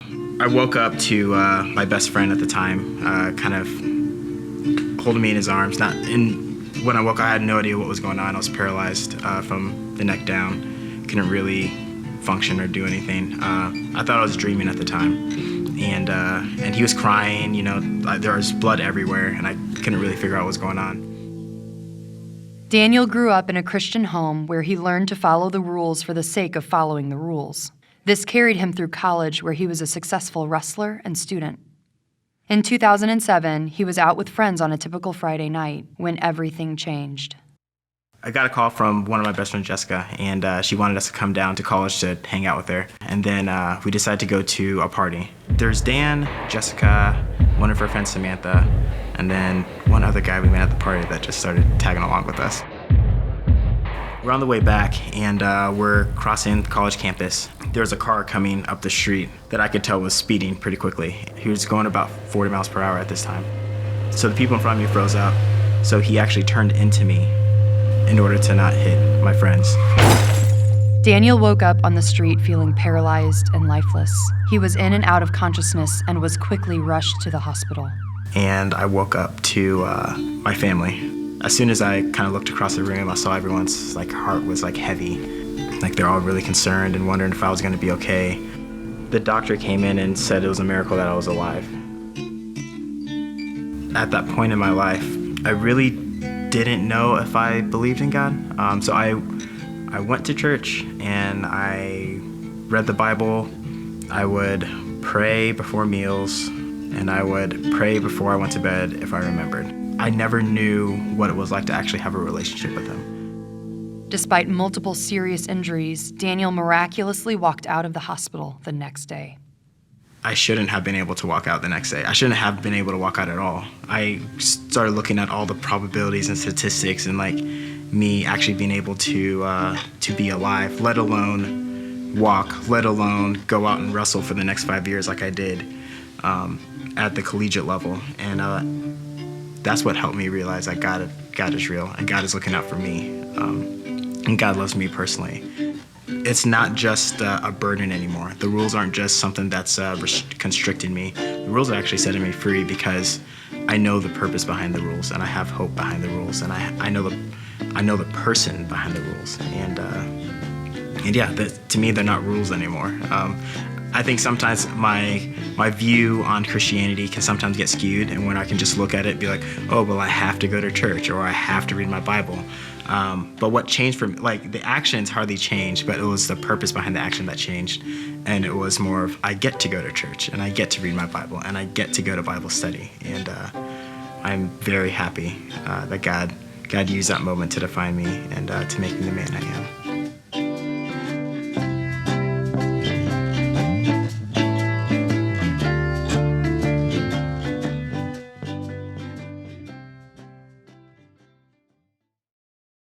I woke up to my best friend at the time, kind of holding me in his arms. When I woke, I had no idea what was going on. I was paralyzed from the neck down. Couldn't really function or do anything. I thought I was dreaming at the time, and he was crying. You know, there was blood everywhere, and I couldn't really figure out what was going on. Daniel grew up in a Christian home where he learned to follow the rules for the sake of following the rules. This carried him through college, where he was a successful wrestler and student. In 2007, he was out with friends on a typical Friday night when everything changed. I got a call from one of my best friends, Jessica, and she wanted us to come down to college to hang out with her. And then we decided to go to a party. There's Dan, Jessica, one of her friends, Samantha, and then one other guy we met at the party that just started tagging along with us. We're on the way back, and we're crossing the college campus. There was a car coming up the street that I could tell was speeding pretty quickly. He was going about 40 miles per hour at this time. So the people in front of me froze up, so he actually turned into me in order to not hit my friends. Daniel woke up on the street feeling paralyzed and lifeless. He was in and out of consciousness and was quickly rushed to the hospital. And I woke up to my family. As soon as I kind of looked across the room, I saw everyone's heart was heavy. They're all really concerned and wondering if I was gonna be okay. The doctor came in and said it was a miracle that I was alive. At that point in my life, I really didn't know if I believed in God. So I went to church and I read the Bible. I would pray before meals, and I would pray before I went to bed if I remembered. I never knew what it was like to actually have a relationship with him. Despite multiple serious injuries, Daniel miraculously walked out of the hospital the next day. I shouldn't have been able to walk out the next day. I shouldn't have been able to walk out at all. I started looking at all the probabilities and statistics and me actually being able to be alive, let alone walk, let alone go out and wrestle for the next 5 years like I did at the collegiate level. And that's what helped me realize that God is real and God is looking out for me. And God loves me personally. It's not just a burden anymore. The rules aren't just something that's constricting me. The rules are actually setting me free because I know the purpose behind the rules, and I have hope behind the rules, and I know the person behind the rules. And yeah, to me, they're not rules anymore. I think sometimes my view on Christianity can sometimes get skewed, and when I can just look at it and be like, oh, well, I have to go to church, or I have to read my Bible. But what changed for me, the actions hardly changed, but it was the purpose behind the action that changed. And it was more of, I get to go to church, and I get to read my Bible, and I get to go to Bible study. And I'm very happy that God used that moment to define me and to make me the man I am.